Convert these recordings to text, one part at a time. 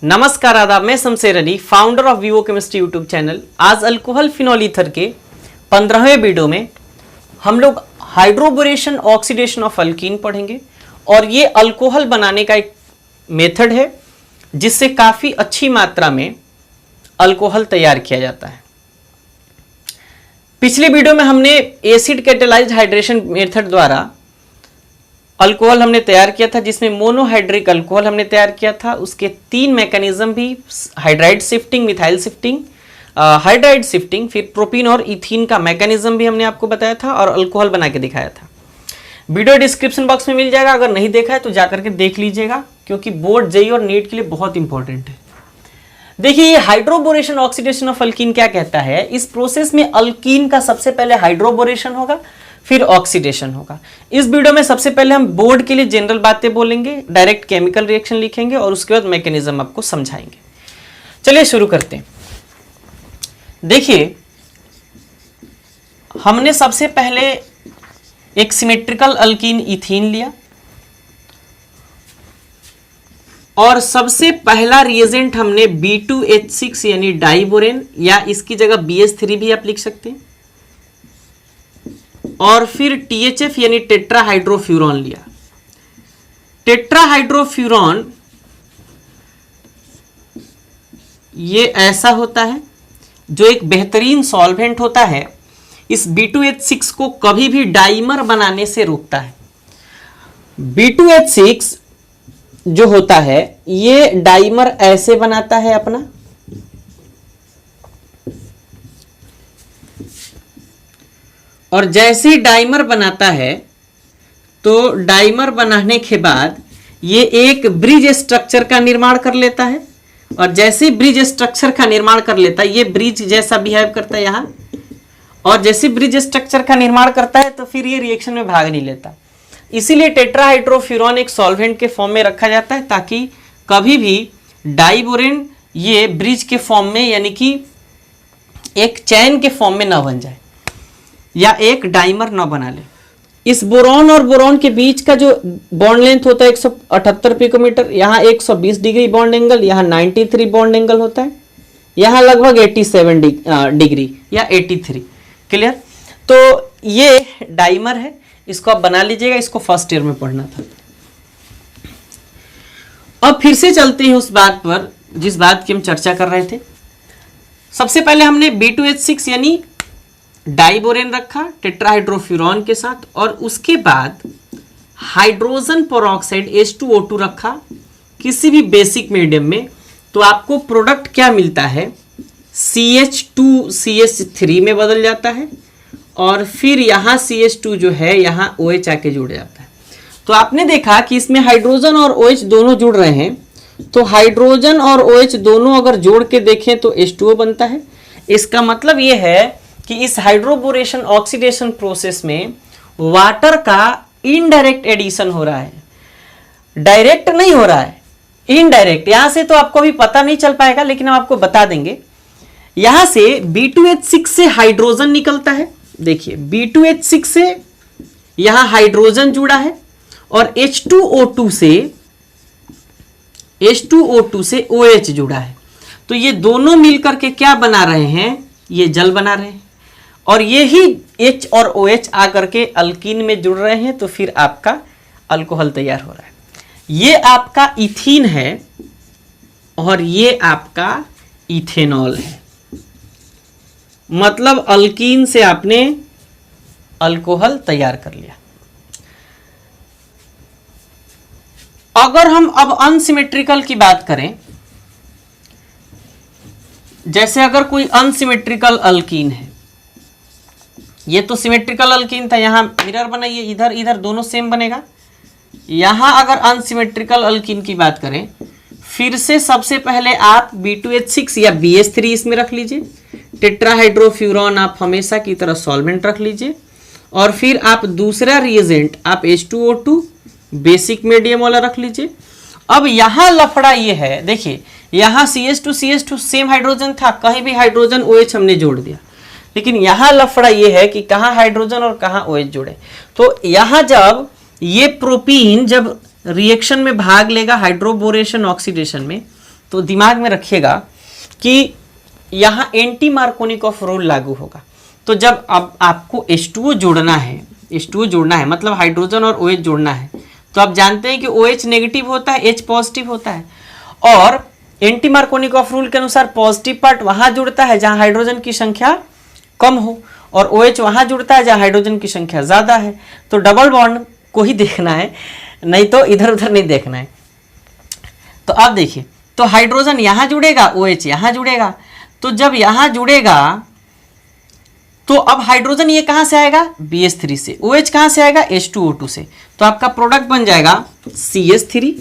नमस्कार आदाब, मैं Shamsher Ali, founder of Vivo chemistry YouTube channel. आज अल्कोहल फिनोल ईथर के 15वें वीडियो में हम लोग हाइड्रोबोरेशन ऑक्सीडेशन ऑफ अल्कीन पढ़ेंगे और ये अल्कोहल बनाने का एक मेथड है जिससे काफ़ी अच्छी मात्रा में अल्कोहल तैयार किया जाता है। पिछले वीडियो में हमने एसिड कैटेलाइज्ड हाइड्रेशन मेथड द्वारा अल्कोहल हमने तैयार किया था, जिसमें मोनोहाइड्रिक अल्कोहल हमने तैयार किया था। उसके 3 मैकेनिज्म भी, hydride shifting, methyl shifting, hydride shifting, फिर प्रोपीन और इथीन का मैकेनिज्म भी हमने आपको बताया था और अल्कोहल बना के दिखाया था। वीडियो डिस्क्रिप्शन बॉक्स में मिल जाएगा, अगर नहीं देखा है तो जाकर के देख लीजिएगा, क्योंकि बोर्ड जेईई और नीट के लिए बहुत इंपॉर्टेंट है। देखिए, ये हाइड्रोबोरेशन ऑक्सीडेशन ऑफ अल्कीन क्या कहता है। इस प्रोसेस में अल्कीन का सबसे पहले हाइड्रोबोरेशन होगा, फिर ऑक्सीडेशन होगा। इस वीडियो में सबसे पहले हम बोर्ड के लिए जनरल बातें बोलेंगे, डायरेक्ट केमिकल रिएक्शन लिखेंगे और उसके बाद मैकेनिज्म आपको समझाएंगे। चलिए शुरू करते हैं। देखिए, हमने सबसे पहले एक सिमेट्रिकल अल्कीन इथीन लिया और सबसे पहला रिएजेंट हमने B2H6 यानी डाइबोरेन, या इसकी जगह BH3 भी आप लिख सकते हैं, और फिर THF यानी टेट्राहाइड्रोफ्यूरॉन लिया। टेट्राहाइड्रोफ्यूरॉन ये ऐसा होता है जो एक बेहतरीन सॉल्वेंट होता है। इस B2H6 को कभी भी डाइमर बनाने से रोकता है। B2H6 जो होता है ये डाइमर ऐसे बनाता है अपना, और जैसे ही डाइमर बनाता है तो डाइमर बनाने के बाद ये एक ब्रिज स्ट्रक्चर का निर्माण कर लेता है, और जैसे ब्रिज स्ट्रक्चर का निर्माण कर लेता है ये ब्रिज जैसा बिहेव करता है यहाँ, और जैसे ब्रिज स्ट्रक्चर का निर्माण करता है तो फिर ये रिएक्शन में भाग नहीं लेता। इसीलिए टेट्राहाइड्रोफ्यूरॉन एक सॉल्वेंट के फॉर्म में रखा जाता है, ताकि कभी भी डाइबोरेन ये ब्रिज के फॉर्म में यानी कि एक चैन के फॉर्म में ना बन जाए या एक डाइमर ना बना ले। इस बोरॉन और बोरॉन के बीच का जो बॉन्ड लेंथ होता है 178 पिकोमीटर, यहाँ 120 डिग्री बॉन्ड एंगल, यहाँ 93 बॉन्ड एंगल होता है, यहाँ लगभग 87 डिग्री या 83। क्लियर? तो ये डाइमर है, इसको आप बना लीजिएगा, इसको फर्स्ट ईयर में पढ़ना था। अब फिर से चलते हैं उस बात पर जिस बात की हम चर्चा कर रहे थे। सबसे पहले हमने B2H6 यानी डाइबोरेन रखा टेट्राहाइड्रोफ्यूरॉन के साथ, और उसके बाद हाइड्रोजन पेरोक्साइड H2O2 रखा किसी भी बेसिक मीडियम में। तो आपको प्रोडक्ट क्या मिलता है, CH2CH3 में बदल जाता है, और फिर यहाँ CH2 जो है यहाँ OH आके जुड़ जाता है। तो आपने देखा कि इसमें हाइड्रोजन और OH दोनों जुड़ रहे हैं, तो हाइड्रोजन और OH दोनों अगर जोड़ के देखें तो H2O बनता है। इसका मतलब ये है कि इस हाइड्रोबोरेशन ऑक्सीडेशन प्रोसेस में वाटर का इनडायरेक्ट एडिशन हो रहा है, डायरेक्ट नहीं हो रहा है, इनडायरेक्ट। यहां से तो आपको भी पता नहीं चल पाएगा, लेकिन हम आपको बता देंगे। यहां से B2H6 से हाइड्रोजन निकलता है। देखिए, B2H6 से यहां हाइड्रोजन जुड़ा है और H2O2 से OH जुड़ा है। तो ये दोनों मिलकर के क्या बना रहे हैं, ये जल बना रहे हैं, और ये ही H और OH आकर के अल्कीन में जुड़ रहे हैं, तो फिर आपका अल्कोहल तैयार हो रहा है। ये आपका इथीन है और ये आपका इथेनॉल है। मतलब अल्कीन से आपने अल्कोहल तैयार कर लिया। अगर हम अब अनसिमेट्रिकल की बात करें, जैसे अगर कोई अनसिमेट्रिकल अल्कीन है, ये तो सिमेट्रिकल अल्कीन था, यहां मिरर बनाइए, इधर इधर दोनों सेम बनेगा। यहां अगर अनसिमेट्रिकल अल्कीन की बात करें, फिर से सबसे पहले आप B2H6 या BH3 इसमें रख लीजिए, टेट्राहाइड्रोफ्यूरॉन आप हमेशा की तरह सॉल्वेंट रख लीजिए, और फिर आप दूसरा रिएजेंट आप H2O2 बेसिक मीडियम वाला रख लीजिए। अब यहां लफड़ा ये है, देखिए यहाँ CH2 सेम हाइड्रोजन था, कहीं भी हाइड्रोजन OH हमने जोड़ दिया, लेकिन यहाँ लफड़ा ये है कि कहाँ हाइड्रोजन और कहाँ OH जुड़े। तो यहाँ जब ये प्रोपीन जब रिएक्शन में भाग लेगा हाइड्रोबोरेशन ऑक्सीडेशन में, तो दिमाग में रखिएगा कि यहाँ एंटी मार्कोनिकॉफ रूल लागू होगा। तो जब अब आपको H2O जोड़ना है, H2O जोड़ना है मतलब हाइड्रोजन और OH जोड़ना है, तो आप जानते हैं कि OH नेगेटिव होता है, H पॉजिटिव होता है, और एंटी मार्कोनिकॉफ रूल के अनुसार पॉजिटिव पार्ट वहां जुड़ता है जहां हाइड्रोजन की संख्या कम हो, और OH वहां जुड़ता है जहां हाइड्रोजन की संख्या ज्यादा है। तो डबल बॉन्ड को ही देखना है, नहीं तो इधर उधर नहीं देखना है। तो अब देखिए, तो हाइड्रोजन यहां जुड़ेगा, OH यहां जुड़ेगा, तो जब यहां जुड़ेगा तो अब हाइड्रोजन ये कहां से आएगा, BH3 से, OH कहां से आएगा, H2O2 से। तो आपका प्रोडक्ट बन जाएगा CH3,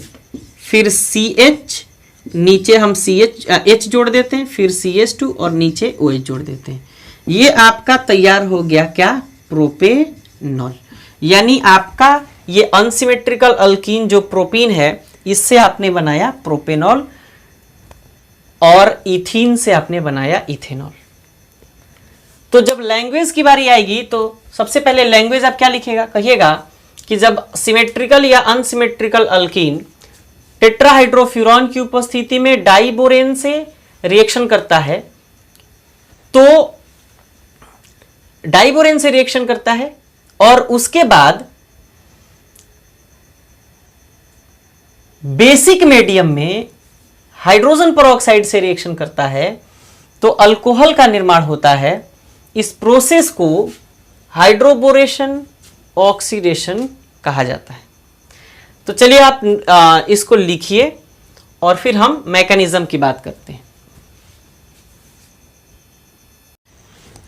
फिर CH, नीचे हम H जोड़ देते हैं, फिर CH2 और नीचे OH जोड़ देते हैं। ये आपका तैयार हो गया क्या, प्रोपेनॉल। यानी आपका ये अनसिमेट्रिकल अल्कीन जो प्रोपीन है, इससे आपने बनाया प्रोपेनॉल, और इथीन से आपने बनाया इथेनॉल। तो जब लैंग्वेज की बारी आएगी तो सबसे पहले लैंग्वेज आप क्या लिखेगा, कहिएगा कि जब सिमेट्रिकल या अनसिमेट्रिकल अल्कीन टेट्राहाइड्रोफ्यूरॉन की उपस्थिति में डाइबोरेन से रिएक्शन करता है, तो डाइबोरेन से रिएक्शन करता है और उसके बाद बेसिक मीडियम में हाइड्रोजन पेरोक्साइड से रिएक्शन करता है, तो अल्कोहल का निर्माण होता है। इस प्रोसेस को हाइड्रोबोरेशन ऑक्सीडेशन कहा जाता है। तो चलिए आप इसको लिखिए और फिर हम मैकेनिज्म की बात करते हैं।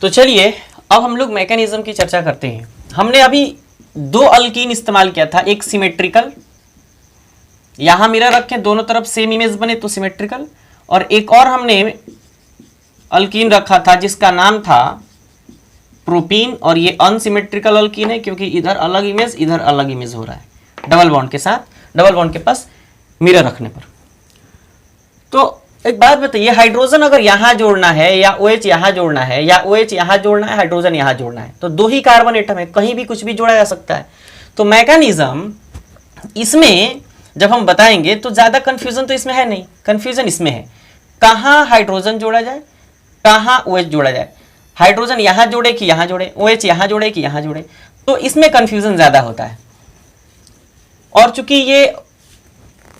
तो चलिए अब हम लोग मैकेनिज्म की चर्चा करते हैं। हमने अभी दो अल्कीन इस्तेमाल किया था, एक सिमेट्रिकल, यहां मिरर रखें, दोनों तरफ सेम इमेज बने तो सिमेट्रिकल, और एक और हमने अल्कीन रखा था जिसका नाम था प्रोपीन, और ये अनसिमेट्रिकल अल्कीन है क्योंकि इधर अलग इमेज इधर अलग इमेज हो रहा है डबल बॉन्ड के साथ, डबल बॉन्ड के पास मिरर रखने पर। तो एक बात बताइए, हाइड्रोजन अगर यहां जोड़ना है या OH यहां जोड़ना है या OH यहां जोड़ना है, हाइड्रोजन यहां जोड़ना है, तो दो ही कार्बन एटम है, कहीं भी कुछ भी जोड़ा जा सकता है। तो मैकेनिज्म इसमें जब हम बताएंगे तो ज्यादा कंफ्यूजन तो इसमें है नहीं, कंफ्यूजन इसमें है कहां हाइड्रोजन जोड़ा जाए, कहां OH जोड़ा जाए, हाइड्रोजन यहां जोड़े कि यहां जोड़े, OH यहां जोड़े कि यहां जोड़े, तो इसमें कंफ्यूजन ज्यादा होता है। और चूंकि ये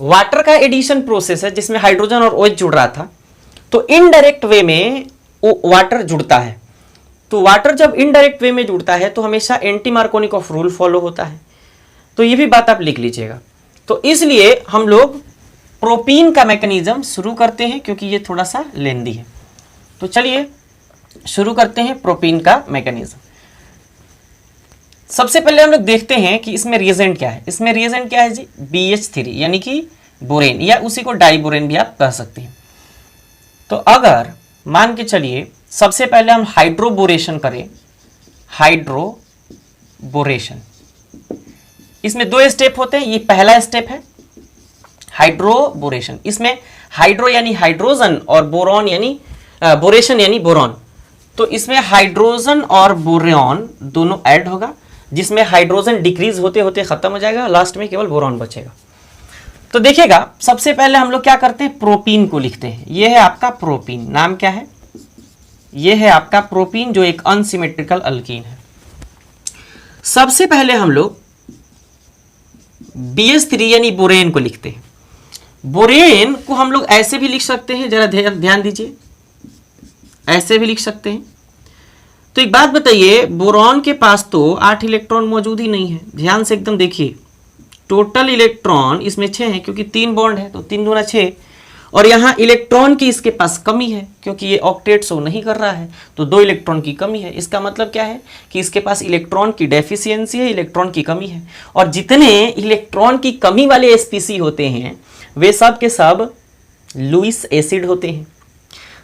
वाटर का एडिशन प्रोसेस है जिसमें हाइड्रोजन और OH जुड़ रहा था, तो इनडायरेक्ट वे में वाटर जुड़ता है। तो वाटर जब इनडायरेक्ट वे में जुड़ता है तो हमेशा एंटी मार्कोनिकॉफ रूल फॉलो होता है। तो ये भी बात आप लिख लीजिएगा। तो इसलिए हम लोग प्रोपीन का मैकेनिज्म शुरू करते हैं क्योंकि ये थोड़ा सा लेंदी है। तो चलिए शुरू करते हैं प्रोपीन का मैकेनिज्म। सबसे पहले हम लोग देखते हैं कि इसमें रिएजेंट क्या है। इसमें रिएजेंट क्या है जी, BH3 यानी कि बोरेन, या उसी को डाइबोरेन भी आप कह सकते हैं। तो अगर मान के चलिए सबसे पहले हम हाइड्रोबोरेशन करें, हाइड्रोबोरेशन, इसमें दो स्टेप होते हैं। ये पहला स्टेप है हाइड्रोबोरेशन, इसमें हाइड्रो यानी हाइड्रोजन और बोरॉन यानी बोरेशन यानी बोरॉन। तो इसमें हाइड्रोजन और बोरॉन दोनों ऐड होगा, जिसमें हाइड्रोजन डिक्रीज होते होते खत्म हो जाएगा, लास्ट में केवल बोरॉन बचेगा। तो देखिएगा सबसे पहले हम लोग क्या करते हैं, प्रोपीन को लिखते हैं। ये है आपका प्रोपीन, नाम क्या है, ये है आपका प्रोपीन जो एक अनसिमेट्रिकल अल्कीन है। सबसे पहले हम लोग BH3 यानी बोरेन को लिखते हैं। बोरेन को हम लोग ऐसे भी लिख सकते हैं, जरा ध्यान दीजिए, ऐसे भी लिख सकते हैं। तो एक बात बताइए, बोरॉन के पास तो 8 इलेक्ट्रॉन मौजूद ही नहीं है। ध्यान से एकदम देखिए, टोटल इलेक्ट्रॉन इसमें 6 है क्योंकि 3 बॉन्ड है, तो 3 दूना 6, और यहाँ इलेक्ट्रॉन की इसके पास कमी है क्योंकि ये ऑक्टेट शो नहीं कर रहा है, तो 2 इलेक्ट्रॉन की कमी है। इसका मतलब क्या है कि इसके पास इलेक्ट्रॉन की डेफिशिएंसी है, इलेक्ट्रॉन की कमी है। और जितने इलेक्ट्रॉन की कमी वाले स्पीसी होते हैं वे सब के सब लुईस एसिड होते हैं।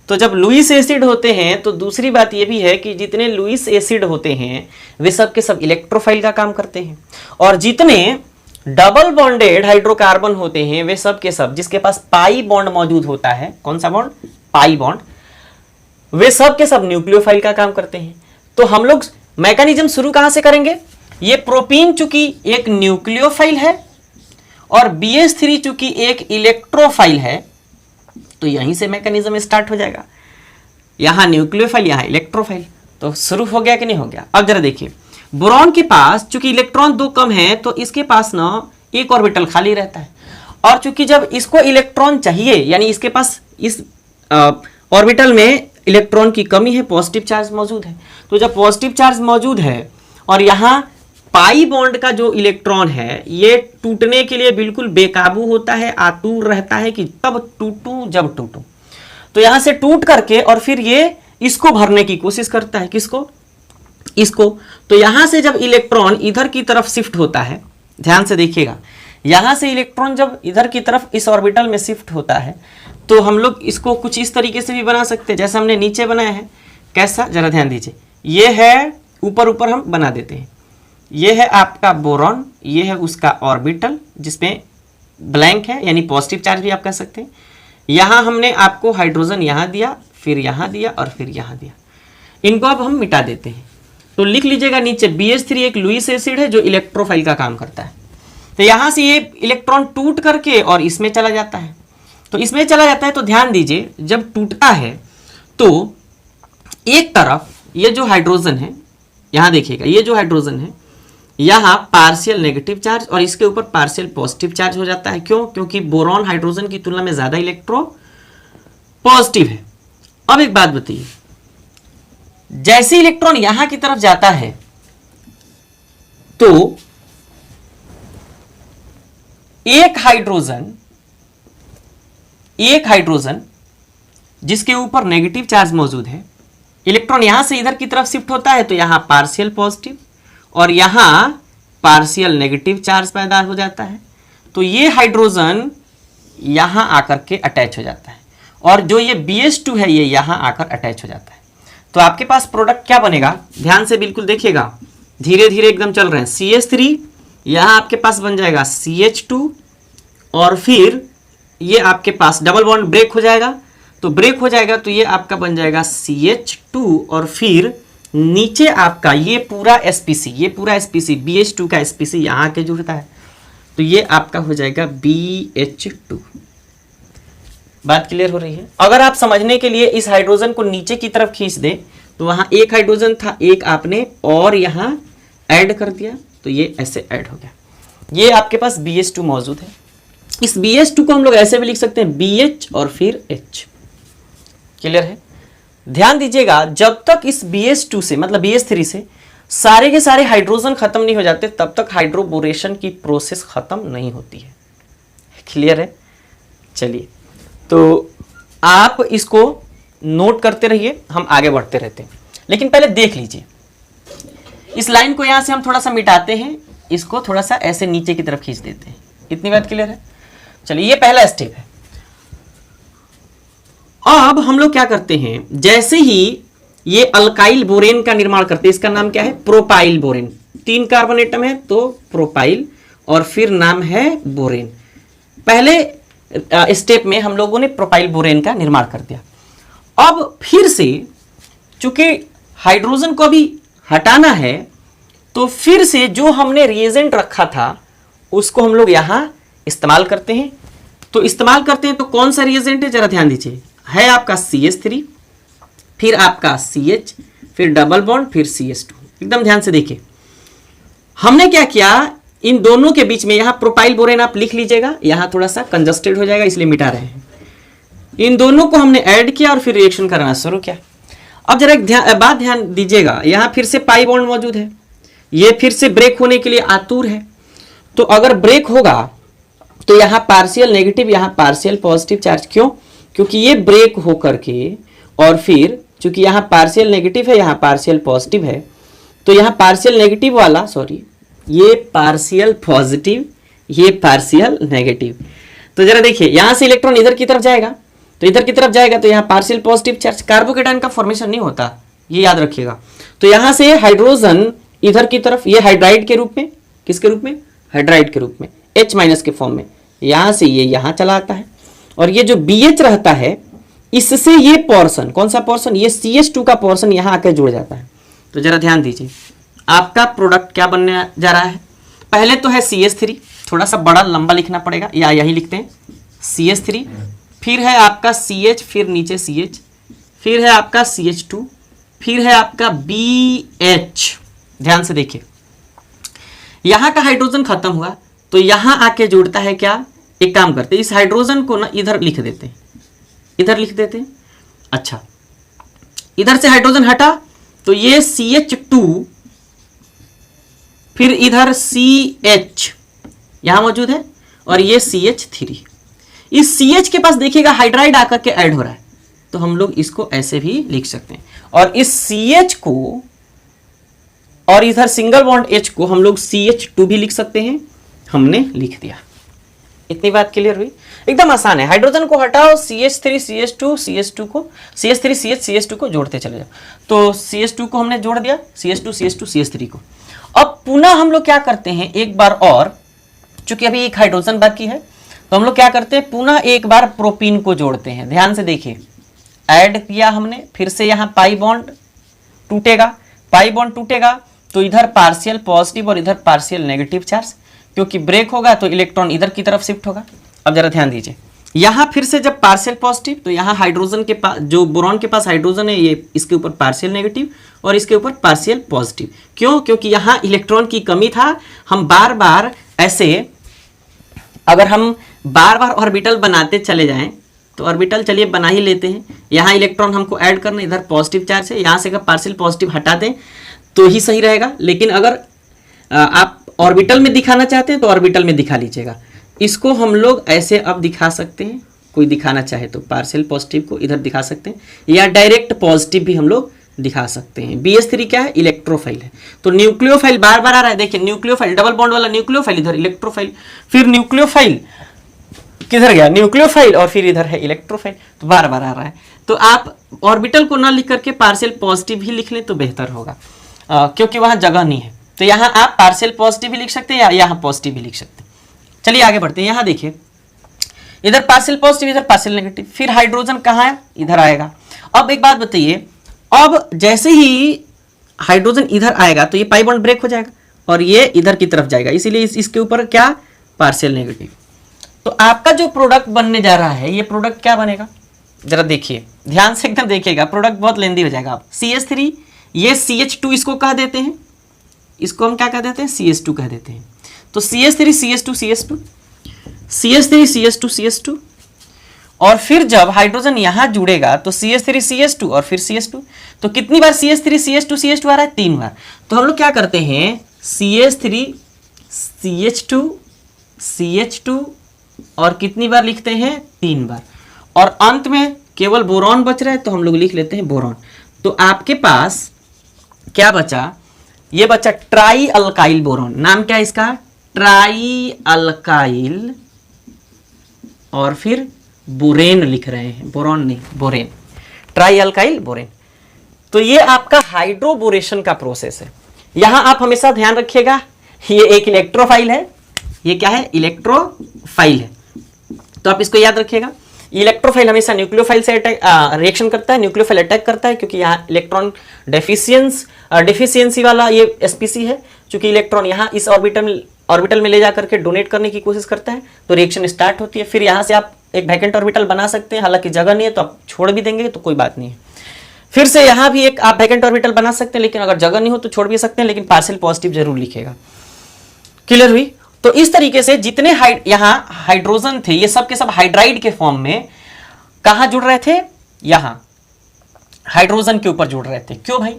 तो जब लुईस एसिड होते हैं तो दूसरी बात यह भी है कि जितने लुईस एसिड होते हैं वे सब के सब इलेक्ट्रोफाइल का काम करते हैं, और जितने डबल बॉन्डेड हाइड्रोकार्बन होते हैं वे सब के सब, जिसके पास पाई बॉन्ड मौजूद होता है, कौन सा बॉन्ड, पाई बॉन्ड, वे सब के सब न्यूक्लियोफाइल का काम करते हैं। तो हम लोग मैकेनिज्म शुरू कहां से करेंगे, ये प्रोपीन चूंकि एक न्यूक्लियोफाइल है और BH3 चूंकि एक इलेक्ट्रोफाइल है, तो यहीं से मैकेनिज्म स्टार्ट हो जाएगा। यहाँ न्यूक्लियोफाइल, यहाँ इलेक्ट्रोफाइल, तो शुरू हो गया कि नहीं हो गया। अब जरा देखिए, बोरॉन के पास चूंकि इलेक्ट्रॉन 2 कम है तो इसके पास ना एक ऑर्बिटल खाली रहता है, और चूंकि जब इसको इलेक्ट्रॉन चाहिए, यानी इसके पास इस ऑर्बिटल में इलेक्ट्रॉन की कमी है, पॉजिटिव चार्ज मौजूद है, तो जब पॉजिटिव चार्ज मौजूद है और यहाँ पाई बॉन्ड का जो इलेक्ट्रॉन है ये टूटने के लिए बिल्कुल बेकाबू होता है, आतुर रहता है कि तब टूटूं जब टूटूं, तो यहां से टूट करके और फिर ये इसको भरने की कोशिश करता है। किसको? इसको। तो यहां से जब इलेक्ट्रॉन इधर की तरफ शिफ्ट होता है, ध्यान से देखिएगा, यहां से इलेक्ट्रॉन जब इधर की तरफ इस ऑर्बिटल में शिफ्ट होता है तो हम लोग इसको कुछ इस तरीके से भी बना सकते हैं जैसा हमने नीचे बनाया है। कैसा? जरा ध्यान दीजिए, ये है ऊपर ऊपर हम बना देते हैं, ये है आपका बोरॉन, ये है उसका ऑर्बिटल जिसमें ब्लैंक है, यानी पॉजिटिव चार्ज भी आप कह सकते हैं। यहाँ हमने आपको हाइड्रोजन यहाँ दिया, फिर यहाँ दिया और फिर यहाँ दिया। इनको अब हम मिटा देते हैं, तो लिख लीजिएगा नीचे BH3 एक लुईस एसिड है जो इलेक्ट्रोफाइल का काम करता है। तो यहाँ से ये इलेक्ट्रॉन टूट करके और इसमें चला जाता है, तो इसमें चला जाता है तो ध्यान दीजिए, जब टूटता है तो एक तरफ ये जो हाइड्रोजन है, यहाँ देखिएगा, ये जो हाइड्रोजन है यहाँ पार्शियल नेगेटिव चार्ज और इसके ऊपर पार्शियल पॉजिटिव चार्ज हो जाता है। क्यों? क्योंकि बोरॉन हाइड्रोजन की तुलना में ज्यादा इलेक्ट्रो पॉजिटिव है। अब एक बात बताइए, जैसे इलेक्ट्रॉन यहां की तरफ जाता है तो एक हाइड्रोजन जिसके ऊपर नेगेटिव चार्ज मौजूद है, इलेक्ट्रॉन यहां से इधर की तरफ शिफ्ट होता है तो यहां पार्शियल पॉजिटिव और यहां पार्शियल नेगेटिव चार्ज पैदा हो जाता है। तो ये हाइड्रोजन यहां आकर के अटैच हो जाता है और जो ये BH2 है ये यहां आकर अटैच हो जाता है। तो आपके पास प्रोडक्ट क्या बनेगा? ध्यान से बिल्कुल देखिएगा, धीरे धीरे एकदम चल रहे हैं। CH3 यहां आपके पास बन जाएगा CH2 और फिर ये आपके पास डबल बॉन्ड ब्रेक हो जाएगा, तो ब्रेक हो जाएगा तो ये आपका बन जाएगा CH2 और फिर नीचे आपका ये पूरा sp_c BH2 का sp_c यहाँ आके जुड़ता है तो ये आपका हो जाएगा BH2। बात क्लियर हो रही है? अगर आप समझने के लिए इस हाइड्रोजन को नीचे की तरफ खींच दे तो वहां एक हाइड्रोजन था, एक आपने और यहां ऐड कर दिया तो ये ऐसे ऐड हो गया। ये आपके पास BH2 मौजूद है। इस BH2 को हम लोग ऐसे भी लिख सकते हैं BH और फिर H। क्लियर है? ध्यान दीजिएगा, जब तक इस BH2 से मतलब BH3 से सारे के सारे हाइड्रोजन खत्म नहीं हो जाते तब तक हाइड्रोबोरेशन की प्रोसेस खत्म नहीं होती है। क्लियर है? चलिए, तो आप इसको नोट करते रहिए, हम आगे बढ़ते रहते हैं। लेकिन पहले देख लीजिए, इस लाइन को यहां से हम थोड़ा सा मिटाते हैं, इसको थोड़ा सा ऐसे नीचे की तरफ खींच देते हैं। इतनी बात क्लियर है? चलिए, ये पहला स्टेप है। अब हम लोग क्या करते हैं, जैसे ही ये अल्काइल बोरेन का निर्माण करते हैं, इसका नाम क्या है? Propyl borane. 3 कार्बन एटम है तो प्रोपाइल और फिर नाम है बोरेन। पहले स्टेप में हम लोगों ने प्रोपाइल बोरेन का निर्माण कर दिया। अब फिर से चूंकि हाइड्रोजन को भी हटाना है तो फिर से जो हमने रिएजेंट रखा था उसको हम लोग यहां इस्तेमाल करते हैं। तो इस्तेमाल करते हैं तो कौन सा रिएजेंट है? जरा ध्यान दीजिए, है आपका CH3, फिर आपका CH, फिर डबल बॉन्ड, फिर CH2। एकदम ध्यान से देखिए, हमने क्या किया, इन दोनों के बीच में यहां प्रोपाइल बोरेन आप लिख लीजिएगा, यहां थोड़ा सा कंजस्टेड हो जाएगा इसलिए मिटा रहे हैं। इन दोनों को हमने ऐड किया और फिर रिएक्शन करना शुरू किया। अब जरा एक बात ध्यान दीजिएगा, यहां फिर से पाई बॉन्ड मौजूद है, ये फिर से ब्रेक होने के लिए आतुर है। तो अगर ब्रेक होगा तो यहां पार्शियल नेगेटिव, यहां पार्शियल पॉजिटिव चार्ज। क्यों? क्योंकि ये ब्रेक होकर के और फिर चूंकि यहां पार्शियल नेगेटिव है, यहां पार्शियल पॉजिटिव है, तो यहां पार्शियल नेगेटिव वाला, सॉरी, ये पार्शियल पॉजिटिव, ये पार्शियल नेगेटिव। तो जरा देखिए, यहां से इलेक्ट्रॉन इधर की तरफ जाएगा तो इधर की तरफ जाएगा तो यहां पार्शियल पॉजिटिव चार्ज, कार्बोकेटायन का फॉर्मेशन नहीं होता, ये याद रखिएगा। तो यहां से हाइड्रोजन इधर की तरफ, ये हाइड्राइड के रूप में, किसके रूप में? हाइड्राइड के रूप में, H- के फॉर्म में, यहां से ये यहां चला आता है और ये जो BH रहता है इससे ये पोर्शन, कौन सा पोर्शन? ये CH2 का पोर्शन यहां आकर जुड़ जाता है। तो जरा ध्यान दीजिए, आपका प्रोडक्ट क्या बनने जा रहा है? पहले तो है CH3, थोड़ा सा बड़ा लंबा लिखना पड़ेगा या यही लिखते हैं CH3, फिर है आपका CH, फिर नीचे CH, फिर है आपका CH2, फिर है आपका BH। ध्यान से देखिए, यहां का हाइड्रोजन खत्म हुआ तो यहां आके जुड़ता है क्या, एक काम करते हैं, इस हाइड्रोजन को ना इधर लिख देते हैं, इधर लिख देते हैं। अच्छा, इधर से हाइड्रोजन हटा तो ये CH2, फिर इधर CH यहां मौजूद है, और ये CH3। इस CH के पास देखिएगा हाइड्राइड आकर के ऐड हो रहा है, तो हम लोग इसको ऐसे भी लिख सकते हैं। और इस CH को और इधर सिंगल बॉन्ड H को हम लोग CH2 भी लिख सकते हैं। हमने लिख दिया। इतनी बात क्लियर हुई? एकदम आसान है। हाइड्रोजन को हटाओ, CH3 CH2 CH2 को, CH3 CH CH2 को जोड़ते चले जाओ। तो CH2 को हमने जोड़ दिया, CH2 CH2 CH3 को। अब पुनः हम लोग क्या करते हैं, एक बार और, चूंकि अभी एक हाइड्रोजन बाकी है, तो हम लोग क्या करते हैं, पुनः एक बार प्रोपीन को जोड़ते हैं। ध्यान से देखिए, ऐड किया हमने, फिर से यहां पाई बॉन्ड टूटेगा, पाई बॉन्ड टूटेगा तो इधर पार्शियल पॉजिटिव और इधर पार्शियल नेगेटिव चार्ज, क्योंकि ब्रेक होगा तो इलेक्ट्रॉन इधर की तरफ शिफ्ट होगा। अब जरा ध्यान दीजिए, यहां फिर से जब पार्शियल पॉजिटिव तो यहां हाइड्रोजन के पास, जो बोरॉन के पास हाइड्रोजन है, ये इसके ऊपर पार्शियल नेगेटिव और इसके ऊपर पार्शियल पॉजिटिव। क्यों? क्योंकि यहां इलेक्ट्रॉन की कमी था। हम बार बार ऐसे, अगर हम बार बार ऑर्बिटल बनाते चले जाएं तो ऑर्बिटल चलिए बना ही लेते हैं। यहाँ इलेक्ट्रॉन हमको ऐड करना, इधर पॉजिटिव चार्ज है, यहाँ से अगर पार्शियल पॉजिटिव हटा दें तो ही सही रहेगा। लेकिन अगर आप ऑर्बिटल में दिखाना चाहते हैं तो ऑर्बिटल में दिखा लीजिएगा। इसको हम लोग ऐसे अब दिखा सकते हैं, कोई दिखाना चाहे तो पार्शियल पॉजिटिव को इधर दिखा सकते हैं, या डायरेक्ट पॉजिटिव भी हम लोग दिखा सकते हैं। BH3 क्या है, इलेक्ट्रोफाइल है। तो न्यूक्लियोफाइल बार बार आ रहा है, देखिए न्यूक्लियोफाइल, डबल बॉन्ड वाला न्यूक्लियोफाइल, इधर इलेक्ट्रोफाइल, फिर न्यूक्लियोफाइल किधर गया, न्यूक्लियोफाइल, और फिर इधर है इलेक्ट्रोफाइल, तो बार बार आ रहा है। तो आप ऑर्बिटल को ना लिख करके पार्शियल पॉजिटिव ही लिख लें तो बेहतर होगा, क्योंकि वहां जगह नहीं है। तो यहाँ आप पार्शियल पॉजिटिव भी लिख सकते हैं या यहाँ पॉजिटिव भी लिख सकते हैं। चलिए आगे बढ़ते हैं। यहाँ देखिए, इधर पार्शियल पॉजिटिव, इधर पार्शियल नेगेटिव, फिर हाइड्रोजन कहाँ है, इधर आएगा। अब एक बात बताइए, अब जैसे ही हाइड्रोजन इधर आएगा तो ये पाई बॉन्ड ब्रेक हो जाएगा और ये इधर की तरफ जाएगा, इसीलिए इसके ऊपर क्या, पार्शियल नेगेटिव। तो आपका जो प्रोडक्ट बनने जा रहा है, ये प्रोडक्ट क्या बनेगा, जरा देखिए, ध्यान से एकदम देखिएगा, प्रोडक्ट बहुत लेंदी हो जाएगा। आप CH3, ये CH2 इसको कह देते हैं, इसको हम क्या कह देते हैं, CH2 कह देते हैं। तो CH3 CH2 CH2, CH3 CH2 CH2, और फिर जब हाइड्रोजन यहां जुड़ेगा तो CH3 CH2 और फिर CH2। तो कितनी बार CH3 CH2 CH2 आ रहा है, 3 बार। तो हम लोग क्या करते हैं, CH3 CH2 CH2 और कितनी बार लिखते हैं, 3 बार, और अंत में केवल बोरॉन बच रहा है तो हम लोग लिख लेते हैं बोरॉन। तो आपके पास क्या बचा, ये बचा ट्राई अल्काइल बोरॉन। नाम क्या है इसका, ट्राई अल्काइल, और फिर बोरेन लिख रहे हैं, बोरॉन नहीं, बोरेन, ट्राई अल्काइल बोरेन। तो ये आपका हाइड्रोबोरेशन का प्रोसेस है। यहां आप हमेशा ध्यान रखिएगा, ये एक इलेक्ट्रोफाइल है, ये क्या है, इलेक्ट्रोफाइल है। तो आप इसको याद रखिएगा, इलेक्ट्रोफाइल हमेशा न्यूक्लियोफाइल से रिएक्शन करता है, न्यूक्लियोफाइल अटैक करता है, क्योंकि यहाँ इलेक्ट्रॉन डेफिशिएंसी वाला ये स्पीसी है। क्योंकि इलेक्ट्रॉन यहाँ इस ऑर्बिटल में ले जा करके डोनेट करने की कोशिश करता है, तो रिएक्शन स्टार्ट होती है। फिर यहाँ से आप एक वैकेंट ऑर्बिटल बना सकते हैं, हालांकि जगह नहीं है तो आप छोड़ भी देंगे तो कोई बात नहीं है। फिर से यहाँ भी एक आप वैकेंट ऑर्बिटल बना सकते हैं, लेकिन अगर जगह नहीं हो तो छोड़ भी सकते हैं, लेकिन पार्शियल पॉजिटिव जरूर लिखेगा। क्लियर हुई? तो इस तरीके से जितने यहाँ हाइड्रोजन थे, ये सब के सब हाइड्राइड के फॉर्म में कहां जुड़ रहे थे, यहां हाइड्रोजन के ऊपर जुड़ रहे थे। क्यों भाई?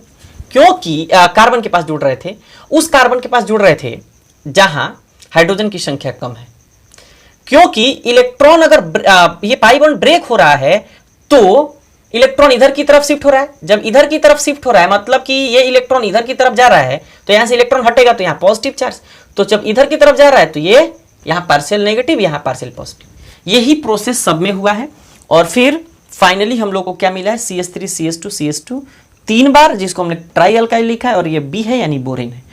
क्योंकि कार्बन के पास जुड़ रहे थे, उस कार्बन के पास जुड़ रहे थे जहां हाइड्रोजन की संख्या कम है। क्योंकि इलेक्ट्रॉन अगर ये पाई बॉन्ड ब्रेक हो रहा है तो इलेक्ट्रॉन इधर की तरफ शिफ्ट हो रहा है। जब इधर की तरफ शिफ्ट हो रहा है मतलब कि ये इलेक्ट्रॉन इधर की तरफ जा रहा है, तो यहां से इलेक्ट्रॉन हटेगा तो यहां पॉजिटिव चार्ज, तो जब इधर की तरफ जा रहा है तो ये यहां पार्शियल नेगेटिव, यहां पार्शियल पॉजिटिव। यही प्रोसेस सब में हुआ है। और फिर फाइनली हम लोग को क्या मिला है, CH3 CH2 CH2 3 बार, जिसको हमने ट्राई अल्काइल लिखा है, और ये B है यानी बोरेन है।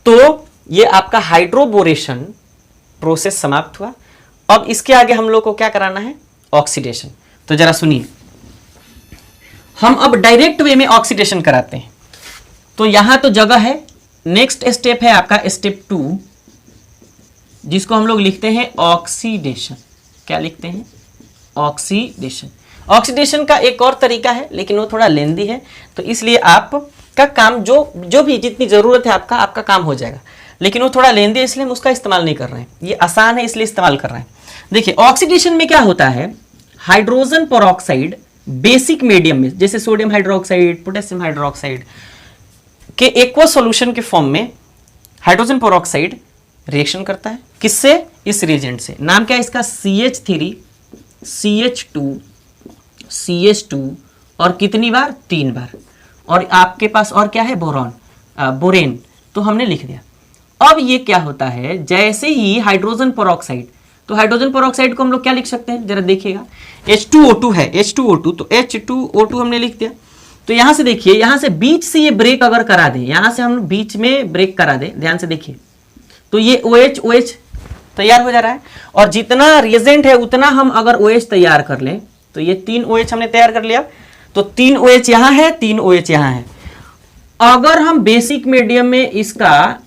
तो ये आपका हाइड्रोबोरेशन प्रोसेस समाप्त हुआ। अब इसके आगे हम लोग को क्या कराना है, ऑक्सीडेशन। तो जरा सुनिए, हम अब डायरेक्ट वे में ऑक्सीडेशन कराते हैं। तो यहां तो जगह है, नेक्स्ट स्टेप है आपका स्टेप 2, जिसको हम लोग लिखते हैं ऑक्सीडेशन। क्या लिखते हैं, ऑक्सीडेशन। ऑक्सीडेशन का एक और तरीका है लेकिन वो थोड़ा लेंदी है, तो इसलिए आपका काम जो भी जितनी जरूरत है आपका काम हो जाएगा, लेकिन वो थोड़ा लेंदी है इसलिए हम उसका इस्तेमाल नहीं कर रहे हैं। ये आसान है इसलिए इस्तेमाल कर रहे हैं। देखिए ऑक्सीडेशन में क्या होता है, हाइड्रोजन पेरोक्साइड बेसिक मीडियम में, जैसे सोडियम हाइड्रोक्साइड, पोटेशियम हाइड्रोक्साइड के एक्वा सॉल्यूशन के फॉर्म में हाइड्रोजन पेरोक्साइड रिएक्शन करता है। किससे? इस रिएजेंट से। नाम क्या है इसका? CH3 CH2 CH2 और कितनी बार? 3 बार। और आपके पास और क्या है? बोरेन, तो हमने लिख दिया। अब ये क्या होता है, जैसे ही हाइड्रोजन पेरोक्साइड, तो हाइड्रोजन पेरोक्साइड को हम लोग क्या लिख सकते हैं जरा देखिएगा, H2O2 है, H2O2, तो H2O2 हमने लिख दिया। तो यहां से देखिए, यहां से बीच से ये ब्रेक अगर करा दें, यहां से हम बीच में ब्रेक करा दें, ध्यान से देखिए, तो ये OH तैयार हो जा रहा है। और जितना रिएजेंट है उतना हम अगर OH तैयार कर लें, तो ये 3 OH हमने तैयार कर लिया, तो 3 OH यहां है, 3 OH यहां है। अगर हम बेसिक मीडियम में इसका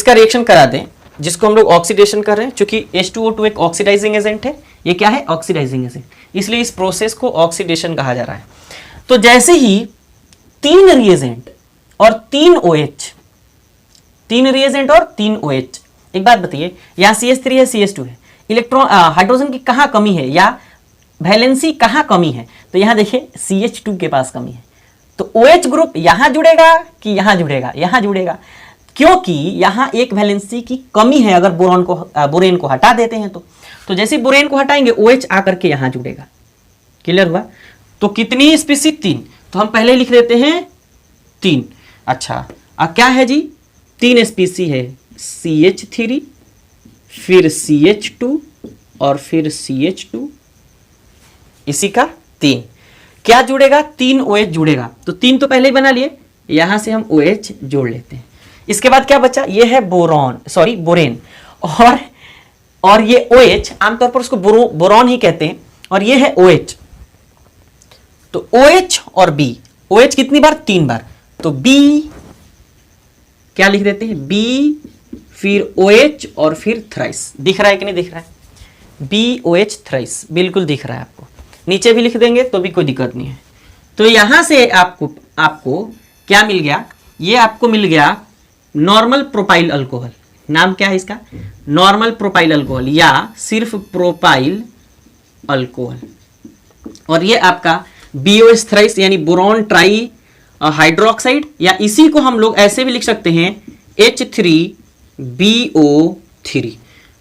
रिएक्शन करा दें, जिसको हम लोग ऑक्सीडेशन कर रहे हैं, क्योंकि H2O2 एक ऑक्सीडाइजिंग एजेंट है, ये क्या है? ऑक्सीडाइजिंग एजेंट, इसलिए इस प्रोसेस को ऑक्सीडेशन कहा जा रहा है। तो जैसे ही 3 रिएजेंट और 3 OH, 3 रिएजेंट और 3 OH, एक बात बताइए, यहां CH3 है, CH2 है, इलेक्ट्रॉन हाइड्रोजन की कहां कमी है या वैलेंसी कहां कमी है? तो यहां देखिए CH2 के पास कमी है, तो OH ग्रुप यहां जुड़ेगा कि यहां जुड़ेगा? यहां जुड़ेगा, क्योंकि यहां एक वैलेंसी की कमी है। अगर बोरेन को हटा देते हैं तो जैसे बोरेन को हटाएंगे OH आकर के यहां जुड़ेगा। क्लियर हुआ? तो कितनी स्पीसी? 3। तो हम पहले लिख देते हैं 3। अच्छा, क्या है जी? 3 स्पीसी है, CH3, फिर CH2 और फिर CH2, इसी का 3। क्या जुड़ेगा? 3 OH जुड़ेगा। तो 3 तो पहले ही बना लिए, यहां से हम OH जोड़ लेते हैं। इसके बाद क्या बचा? ये है बोरेन, और ये OH, आमतौर पर उसको बोरॉन ही कहते हैं, और ये है OH। तो OH और B, OH कितनी बार? 3 बार, तो B क्या लिख देते हैं? B, फिर OH और फिर थ्राइस। दिख रहा है कि नहीं दिख रहा है? BOH थ्राइस, बिल्कुल दिख रहा है आपको। नीचे भी लिख देंगे तो भी कोई दिक्कत नहीं है। तो यहां से आपको क्या मिल गया? ये आपको मिल गया नॉर्मल प्रोपाइल अल्कोहल। नाम क्या है इसका? नॉर्मल प्रोपाइल अल्कोहल या सिर्फ प्रोपाइल अल्कोहल। और ये आपका BOH थ्राइस यानी बोरॉन ट्राई हाइड्रोक्साइड, या इसी को हम लोग ऐसे भी लिख सकते हैं H3BO3,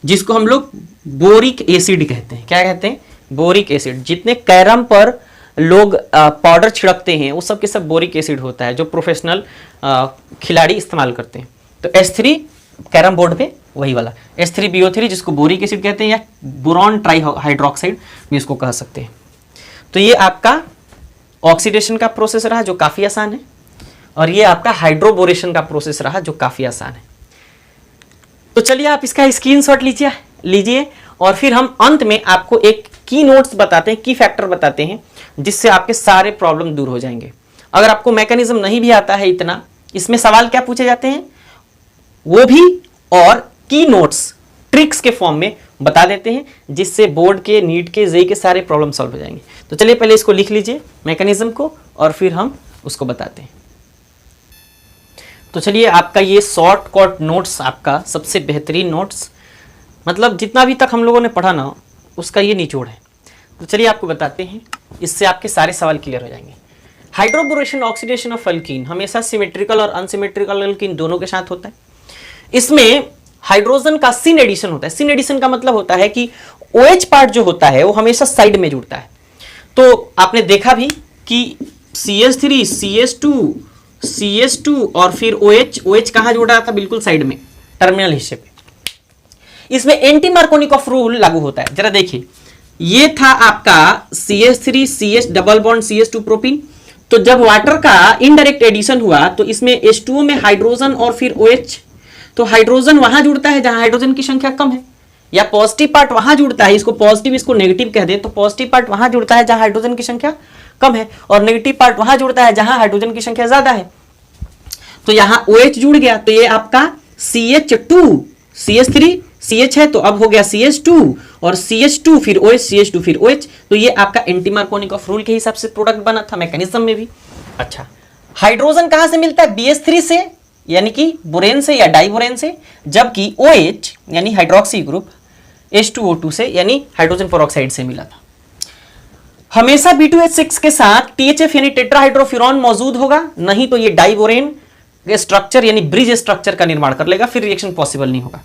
जिसको हम लोग बोरिक एसिड कहते हैं। क्या कहते हैं? Boric acid. जितने कैरम पर लोग पाउडर छिड़कते हैं वो सब के सब बोरिक एसिड होता है, जो प्रोफेशनल खिलाड़ी इस्तेमाल करते हैं। तो H3 कैरम बोर्ड पे वही वाला H3BO3, जिसको बोरिक एसिड कहते हैं, या बोरॉन ट्राई हाइड्रोक्साइड भी इसको कह सकते हैं। तो ये आपका ऑक्सीडेशन का प्रोसेस रहा जो काफी आसान है, और ये आपका हाइड्रोबोरेशन का प्रोसेस रहा जो काफी आसान है। तो चलिए आप इसका स्क्रीनशॉट लीजिए और फिर हम अंत में आपको एक की नोट्स बताते हैं, की फैक्टर बताते हैं, जिससे आपके सारे प्रॉब्लम दूर हो जाएंगे। अगर आपको मैकेनिज्म नहीं भी आता है इतना, इसमें सवाल क्या पूछे जाते हैं वो भी, और की नोट्स ट्रिक्स के फॉर्म में बता देते हैं, जिससे बोर्ड के, नीट के, जेई के सारे प्रॉब्लम सॉल्व हो जाएंगे। तो चलिए पहले इसको लिख लीजिए मैकेनिज्म को, और फिर हम उसको बताते हैं। तो चलिए आपका ये शॉर्टकट नोट्स, आपका सबसे बेहतरीन नोट्स, मतलब जितना भी तक हम लोगों ने पढ़ा ना उसका ये निचोड़ है। तो चलिए आपको बताते हैं, इससे आपके सारे सवाल क्लियर हो जाएंगे। हाइड्रोबोरेशन ऑक्सीडेशन ऑफ अल्कीन हमेशा सिमेट्रिकल और अनसिमेट्रिकल अल्कीन दोनों के साथ होता है। इसमें हाइड्रोजन का सिन एडिशन होता है। सिन एडिशन का मतलब होता है कि OH पार्ट जो होता है वो हमेशा साइड में जुड़ता है। तो आपने देखा भी कि CH3 CH2 और फिर OH कहां जुड़ रहा था? बिल्कुल साइड में, टर्मिनल हिस्से पे। इसमें एंटी मार्कोनिकॉफ रूल लागू होता है। जरा देखिए, ये था आपका CH3 CH double bond CH2 propene. तो जब वाटर का इनडायरेक्ट एडिशन हुआ तो इसमें H2O में हाइड्रोजन और फिर OH, तो हाइड्रोजन वहां जुड़ता है जहां हाइड्रोजन की संख्या कम है, या पॉजिटिव पार्ट वहां जुड़ता है, इसको पॉजिटिव इसको नेगेटिव कह दें, तो पॉजिटिव पार्ट वहां जुड़ता है जहां हाइड्रोजन की संख्या कम है, और नेगेटिव पार्ट वहां जुड़ता है जहां हाइड्रोजन की संख्या ज्यादा है। तो यहां OH जुड़ गया, तो ये आपका CH2 CH3 CH है तो अब हो गया CH2 और CH2 फिर OH, CH2 फिर OH, तो ये आपका एंटी मार्कोनिकॉफ रूल के हिसाब से प्रोडक्ट बना था मैकेनिज्म में भी। अच्छा, हाइड्रोजन कहां से मिलता है? BH3 से, यानी कि बोरेन से या डाइबोरेन से, जबकि OH यानी हाइड्रोक्सी ग्रुप H2O2 से यानी हाइड्रोजन पेरोक्साइड से मिला था। हमेशा B2H6 के साथ THF यानी टेट्राहाइड्रोफ्यूरॉन मौजूद होगा, नहीं तो ये डाइबोरेन स्ट्रक्चर यानी ब्रिज स्ट्रक्चर का निर्माण कर लेगा, फिर रिएक्शन पॉसिबल नहीं होगा।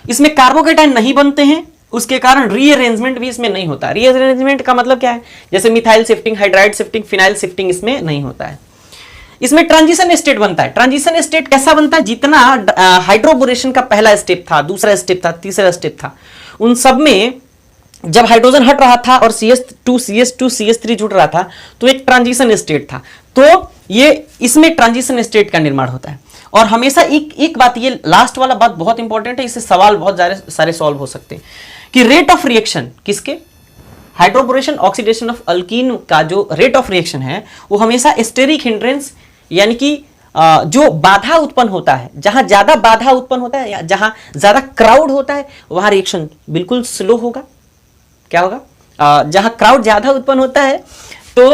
इसमें कार्बोकेटाइन नहीं बनते हैं, उसके कारण रीअरेंजमेंट भी इसमें नहीं होता। रीअरेंजमेंट का मतलब क्या है? जैसे methyl shifting, hydride shifting, phenyl shifting इसमें नहीं होता है। इसमें ट्रांजिशन स्टेट बनता है। ट्रांजिशन स्टेट कैसा बनता है? जितना हाइड्रोबोरेशन का पहला स्टेप था, दूसरा स्टेप था, तीसरा स्टेप था, उन सब में जब हाइड्रोजन हट रहा था और CH2 CH2 CH3 जुड़ रहा था तो एक ट्रांजिशन स्टेट था, तो ये इसमें ट्रांजिशन स्टेट का निर्माण होता है। और हमेशा एक बात, ये लास्ट वाला बात बहुत इंपॉर्टेंट है, इससे सवाल बहुत सारे सॉल्व हो सकते हैं कि रेट ऑफ रिएक्शन किसके, हाइड्रोबोरेशन ऑक्सीडेशन ऑफ अल्कीन का जो रेट ऑफ रिएक्शन है वो हमेशा स्टेरिक हिंड्रेंस यानी कि जो बाधा उत्पन्न होता है, जहां ज्यादा बाधा उत्पन्न होता है या जहां ज्यादा क्राउड होता है वहां रिएक्शन बिल्कुल स्लो होगा। क्या होगा? जहां क्राउड ज्यादा उत्पन्न होता है तो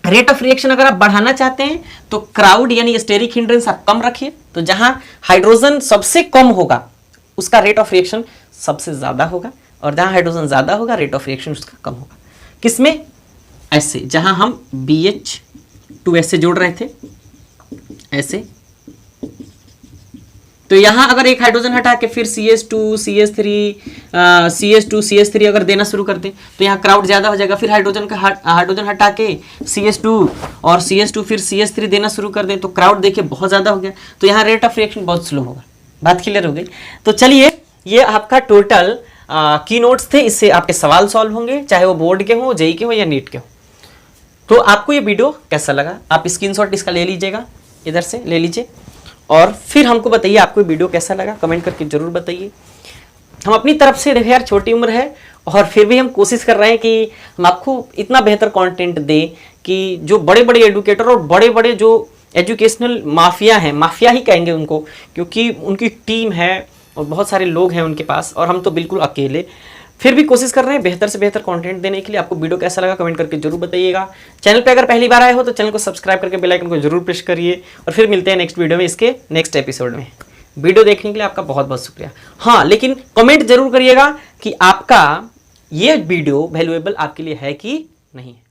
रेट ऑफ रिएक्शन अगर आप बढ़ाना चाहते हैं तो क्राउड यानी स्टेरिक हिंड्रेंस आप कम रखिए, तो जहां हाइड्रोजन सबसे कम होगा उसका रेट ऑफ रिएक्शन सबसे ज्यादा होगा, और जहां हाइड्रोजन ज्यादा होगा रेट ऑफ रिएक्शन उसका कम होगा। किसमें? ऐसे, जहां हम BH2 ऐसे जोड़ रहे थे ऐसे, तो यहां अगर एक हाइड्रोजन हटा के फिर CH2 CH3 अगर देना शुरू करते तो यहां क्राउड ज्यादा हो जाएगा। फिर हाइड्रोजन हटा के CH2 और CH2 फिर CH3 देना शुरू कर दें तो क्राउड देखिए बहुत ज्यादा हो गया, तो यहां रेट ऑफ रिएक्शन बहुत स्लो होगा। बात क्लियर हो गई? तो चलिए, ये आपका टोटल की नोट्स थे, इससे आपके सवाल सॉल्व होंगे, चाहे वो बोर्ड के हो, जेई के हो या नीट के हो। तो आपको ये वीडियो कैसा लगा? आप स्क्रीनशॉट इसका ले लीजिएगा, इधर से ले लीजिए, और फिर हमको बताइए आपको वीडियो कैसा लगा, कमेंट करके जरूर बताइए। हम अपनी तरफ से, देखिए यार छोटी उम्र है और फिर भी हम कोशिश कर रहे हैं कि हम आपको इतना बेहतर कंटेंट दें कि जो बड़े बड़े एडुकेटर और बड़े बड़े जो एजुकेशनल माफिया हैं, माफिया ही कहेंगे उनको, क्योंकि उनकी टीम है और बहुत सारे लोग हैं उनके पास, और हम तो बिल्कुल अकेले, फिर भी कोशिश कर रहे हैं बेहतर से बेहतर कंटेंट देने के लिए। आपको वीडियो कैसा लगा कमेंट करके जरूर बताइएगा। चैनल पे अगर पहली बार आए हो तो चैनल को सब्सक्राइब करके बेल आइकन को जरूर प्रेस करिए, और फिर मिलते हैं नेक्स्ट वीडियो में, इसके नेक्स्ट एपिसोड में। वीडियो देखने के लिए आपका बहुत बहुत शुक्रिया। हाँ, लेकिन कमेंट जरूर करिएगा कि आपका ये वीडियो वैल्यूएबल आपके लिए है कि नहीं है।